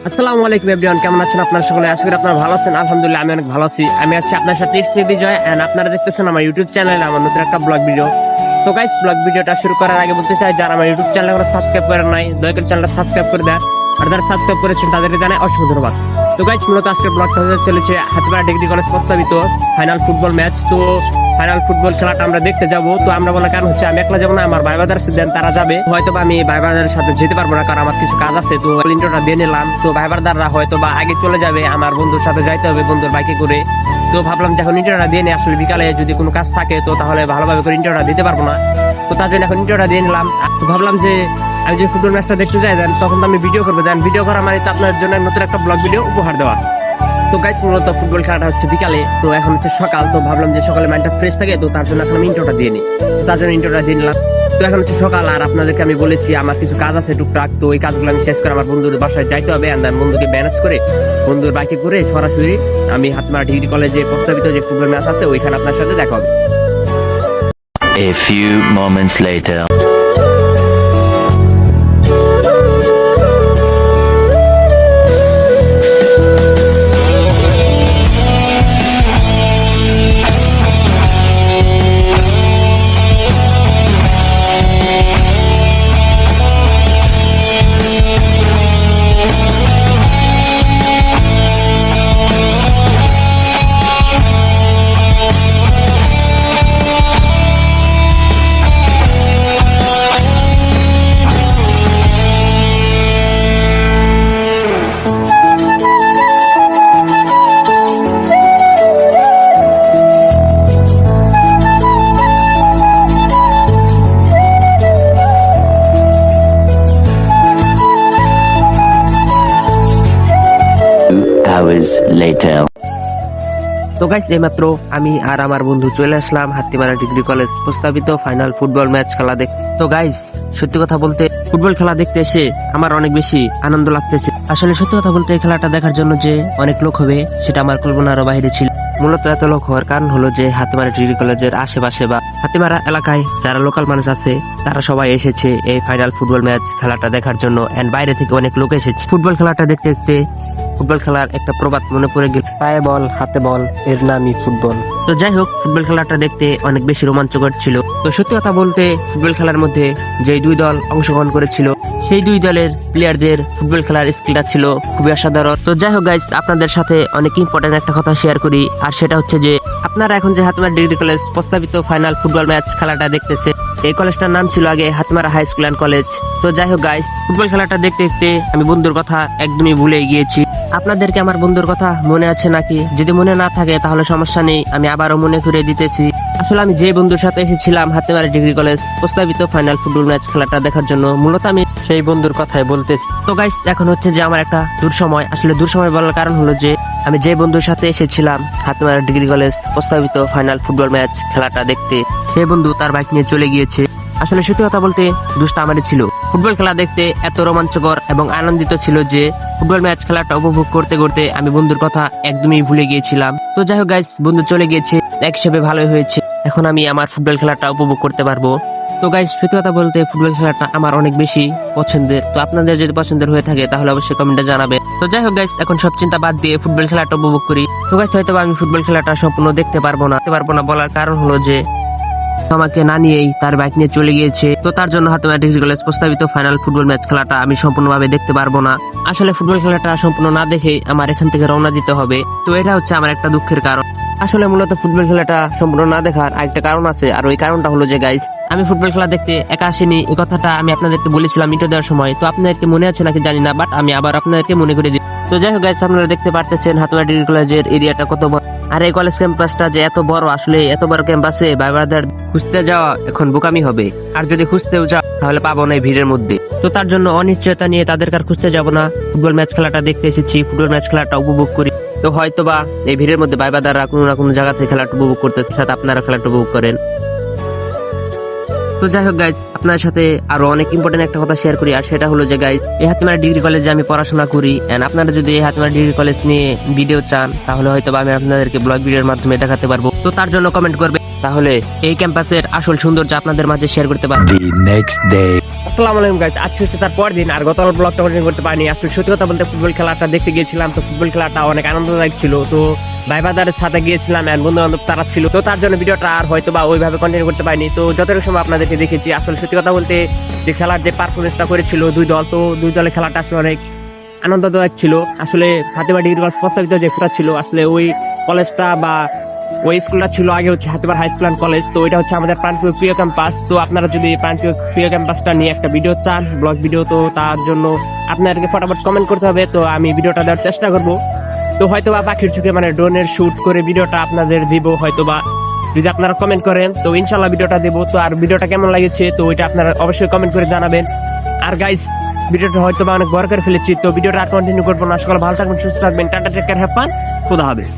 আসসালামু আলাইকুম এভরিওয়ান, কেমন আছেন আপনারা সকলে? আশা করি আপনারা ভালো আছেন। আলহামদুলিল্লাহ আমি অনেক ভালো আছি। আমি আছি আপনার সাথে ইসমি বিজয়, এন্ড আপনারা দেখতেছেন আমার ইউটিউব চ্যানেলে আমার নতুন একটা ব্লগ ভিডিও। তো গাইস, ব্লগ ভিডিওটা শুরু করার আগে বলতে চাই, যারা আমার ইউটিউব চ্যানেল সাবস্ক্রাইব করেন নাই, দয়া করে চ্যানেলটা সাবস্ক্রাইব করে দেন, আর যারা সাবস্ক্রাইব করেছেন তাদেরকে জানাই অসংখ্য ধন্যবাদ। তো গাইস, মূলত আজকের ব্লগটা হতে চলেছে হাতিপাড়া ডিগ্রি কলেজ প্রস্তাবিত ফাইনাল ফুটবল ম্যাচ। তো ফাইনাল ফুটবল খেলাটা আমরা দেখতে যাব। তো আমরা বলার কারণ হচ্ছে আমি একলা যাবো না, আমার ভাই বাজার দেন তারা যাবে। হয়তো বা আমি ভাই বাজারের সাথে যেতে পারবো না, কারণ আমার কিছু কাজ আছে। তো ইন্টারটা দিয়ে নিলাম। তো ভাই বাজাররা হয়তো বা আগে চলে যাবে, আমার বন্ধুর সাথে যাইতে হবে, বন্ধুর বাইকে করে। তো ভাবলাম যখন ইন্টারটা দিয়ে নিই, আসলে বিকালে যদি কোনো কাজ থাকে তো তাহলে ভালোভাবে করে ইন্টারটা দিতে পারবো না। তো তার জন্য এখন ইন্টারটা দিয়ে নিলাম। তো ভাবলাম যে আমি যে ফুটবল ম্যাচটা দেখতে যাই দেন, তখন তো আমি ভিডিও করবো। দেন ভিডিও করা মানে তো আপনার জন্য নতুন একটা ব্লগ ভিডিও উপহার দেওয়া। তো গাইস, মূলত ফুটবল খেলাটা হচ্ছে বিকালে, তো এখন হচ্ছে সকাল। তো ভাবলাম যে সকালে মাইন্ডটা ফ্রেশ থাকে, তো তার জন্য এখন আমি ইন্ট্রোটা দিয়ে নিই। তার জন্য ইন্ট্রোটা দিয়ে নিলাম। তো এখন হচ্ছে সকাল, আর আপনাদেরকে আমি বলেছি আমার কিছু কাজ আছে টুকটাক। তো ওই কাজগুলো আমি শেষ করে আমার বন্ধুর বাসায় যাইতে হবে, আর বন্ধুকে ম্যানেজ করে বন্ধুর বাইকে করে সরাসরি আমি হাতিমারা ডিগ্রি কলেজে প্রস্তাবিত যে ফুটবল ম্যাচ আছে ওইখানে আপনার সাথে দেখা হবে। A few moments later. Hours later. তো গাইস, এইমাত্র আমি আর আমার বন্ধু চলে আসলাম হাতিমারা ডিগ্রি কলেজ প্রস্তাবিত ফাইনাল ফুটবল ম্যাচ খেলা দেখতে। তো গাইস, সত্যি কথা বলতে ফুটবল খেলা দেখতে এসে আমার অনেক বেশি আনন্দ লাগতেছে। আসলে সত্যি কথা বলতে এই খেলাটা দেখার জন্য যে অনেক লোক হবে সেটা আমার কল্পনারও বাইরে ছিল। মূলত এত লোক হওয়ার কারণ হলো যে হাতিমারা ডিগ্রি কলেজের আশেপাশে বা হাতিমারা এলাকায় যারা লোকাল মানুষ আছে তারা সবাই এসেছে এই ফাইনাল ফুটবল ম্যাচ খেলাটা দেখার জন্য, এন্ড বাইরে থেকে অনেক লোক এসেছে ফুটবল খেলাটা দেখতে দেখতে। ফুটবল খেলার একটা প্রবাদ মনে পড়ে গেল, পায়ে বল হাতে বল, এর নামই ফুটবল। তো যাই হোক, ফুটবল খেলাটা দেখতে অনেক বেশি রোমাঞ্চকর ছিল। তো সত্যি কথা বলতে ফুটবল খেলার মধ্যে যে দুই দল অংশগ্রহণ করেছিল সেই দুই দলের প্লেয়ারদের ফুটবল খেলার স্কিলটা ছিল খুবই অসাধারণ। তো যাই হোক গাইস, আপনাদের সাথে অনেক ইম্পর্টেন্ট একটা কথা শেয়ার করি, আর সেটা হচ্ছে যে আপনারা এখন যে হাতিমারা ডিগ্রি কলেজ প্রস্তাবিত ফাইনাল ফুটবল ম্যাচ খেলাটা দেখতেছে, এই কলেজটার নাম ছিল আগে Hatimara high school and college. তো যাই হোক গাইস, ফুটবল খেলাটা দেখতে দেখতে আমি বন্ধুর কথা একদমই ভুলে গিয়েছি। আপনাদেরকে আমার বন্ধুর কথা মনে আছে নাকি? যদি মনে না থাকে তাহলে সমস্যা নেই, আমি আবারও মনে করে দিতেছি। আসলে আমি যে বন্ধুর সাথে এসেছিলাম হাতিমারা ডিগ্রি কলেজ প্রস্তাবিত ফাইনাল ফুটবল ম্যাচ খেলাটা দেখার জন্য, মূলত আমি সেই বন্ধুর কথাই বলতেছি। তো গাইস, এখন হচ্ছে যে আমার একটা দূর সময়, আসলে দূর সময় বলার কারণ হলো যে আমি যে বন্ধুর সাথে এসেছিলাম হাতিমারা ডিগ্রি কলেজ প্রস্তাবিত ফাইনাল ফুটবল ম্যাচ খেলাটা দেখতে, সেই বন্ধু তার বাইক নিয়ে চলে গিয়েছে। আসলে সত্যি কথা বলতে দোষটা আমারই ছিল। ফুটবল খেলা দেখতে এত রোমাঞ্চকর এবং আনন্দিত ছিল যে ফুটবল ম্যাচ খেলাটা উপভোগ করতে করতে আমি বন্ধুর কথা একদমই ভুলে গিয়েছিলাম। তো যাই হোক গাইস, বন্ধু চলে গিয়েছে, এক হিসেবে ভালোই হয়েছে। এখন আমি আমার ফুটবল খেলাটা উপভোগ করতে পারবো। তো গাইস, সত্যি কথা বলতে ফুটবল খেলাটা আমার অনেক বেশি পছন্দের। তো আপনাদের যদি পছন্দের হয়ে থাকে তাহলে অবশ্যই কমেন্টে জানাবেন। তো যাই হোক গাইস, এখন সব চিন্তা বাদ দিয়ে ফুটবল খেলাটা উপভোগ করি। তো গাইস, হয়তো আমি ফুটবল খেলাটা সম্পূর্ণ দেখতে পারবো না বলার কারণ হলো যে আমাকে না নিয়েই তার বাইক নিয়ে চলে গিয়েছে। তো তার জন্য হাতিমারা ডিগ্রি কলেজ প্রস্তাবিত ফাইনাল ফুটবল ম্যাচ খেলাটা আমি সম্পূর্ণভাবে দেখতে পারবো না। আসলে ফুটবল খেলাটা সম্পূর্ণ না দেখে আমার এখান থেকে রওনা দিতে হবে। তো এটা হচ্ছে আমার একটা দুঃখের কারণ। আসলে মূলত ফুটবল খেলাটা সম্পূর্ণ না দেখার আরেকটা কারণ আছে, আর ওই কারণটা হলো যে গাইস, আমি ফুটবল খেলা দেখতে একা আসিনি। এই কথাটা আমি আপনাদেরকে বলেছিলাম ইন্টারভিউ দেওয়ার সময়। তো আপনাদেরকে মনে আছে নাকি জানি না, বাট আমি আবার আপনাদেরকে মনে করে দিই। তো যাই হোক গাইস, আপনারা দেখতে পারতেছেন হাতিমারা ডিগ্রি কলেজের এরিয়াটা কত বড়, আর এই কলেজ ক্যাম্পাসটা যে এত বড়। আসলে এত বড় ক্যাম্পাসে ভাইবাদের খুঁজতে যাওয়া এখন বোকামি হবে, আর যদি খুঁজতেও যাও তাহলে পাবো না এই ভিড়ের মধ্যে। তো তার জন্য অনিশ্চয়তা নিয়ে তাদের কার খুঁজতে যাবো না, ফুটবল ম্যাচ খেলাটা দেখতে এসেছি, ফুটবল ম্যাচ খেলাটা উপভোগ করি। তো হয়তো বা এই ভিড়ের মধ্যে ভাইবাদাররা কোনো না কোনো জায়গা থেকে খেলাটা উপভোগ করতেছে, সাথে আপনারা খেলাটা উপভোগ করেন। তো যাই হোক গাইস, আপনার সাথে আরো অনেক ইম্পর্টেন্ট একটা কথা শেয়ার করি, আর সেটা হলো যে গাইস, এই হাতিমারা ডিগ্রি কলেজে আমি পড়াশোনা করি, এন্ড আপনারা যদি এই হাতিমারা ডিগ্রি কলেজ নিয়ে ভিডিও চান তাহলে হয়তো আমি আপনাদেরকে ব্লগ ভিডিওর মাধ্যমে দেখাতে পারবো। তো তার জন্য কমেন্ট করবে, তাহলে এই ক্যাম্পাসের আসল সৌন্দর্য আপনাদের মাঝে শেয়ার করতে পারবো। The next day. আসসালামু আলাইকুম গাইস, আজকে হচ্ছে তার পরের দিন। আর গতকাল ব্লগটা কন্টিনিউ করতে পারিনি। আসলে সত্যি কথা বলতে ফুটবল খেলাটা দেখতে গিয়েছিলাম, তো ফুটবল খেলাটা অনেক আনন্দদায়ক ছিল। তো ভাই বাজারের সাথে গিয়েছিলাম, এন্ড বন্ধু বান্ধব তারা ছিল, তো তার জন্য ভিডিওটা আর হয়তো বা ওইভাবে কন্টিনিউ করতে পারিনি। তো যতটুকু সময় আপনাদেরকে দেখেছি, আসলে সত্যি কথা বলতে যে খেলার যে পারফরমেন্সটা করেছিল দুই দল, তো দুই দলের খেলাটা আসলে অনেক আনন্দদায়ক ছিল। আসলে হাতিবাড়ি ডিগ্রি কলেজ প্রস্তাবিত যে ফুটা ছিল, আসলে ওই কলেজটা বা ওই স্কুলটা ছিল আগে হচ্ছে Hatibari high school and college. তো এটা হচ্ছে আমাদের প্রাণপ্রিয় প্রিয় ক্যাম্পাস। তো আপনারা যদি প্রাণপ্রিয় প্রিয় ক্যাম্পাসটা নিয়ে একটা ভিডিও চান, ব্লগ ভিডিও, তো তার জন্য আপনাদেরকে ফটাফট কমেন্ট করতে হবে। তো আমি ভিডিওটা দেওয়ার চেষ্টা করব। তো হয়তো বা পাখির চোখে মানে ড্রোনের শুট করে ভিডিওটা আপনাদের দিব হয়তো বা, যদি আপনারা কমেন্ট করেন তো ইনশাল্লাহ ভিডিওটা দেবো। তো আর ভিডিওটা কেমন লাগেছে তো ওইটা আপনারা অবশ্যই কমেন্ট করে জানাবেন। আর গাইস, ভিডিওটা হয়তো বা অনেক বড় করে ফেলেছি, তো ভিডিওটা আর কন্টিনিউ করবো না। সকলে ভালো থাকবেন, সুস্থ থাকবেন, tata, take care, have fun, খোদা হাফেজ।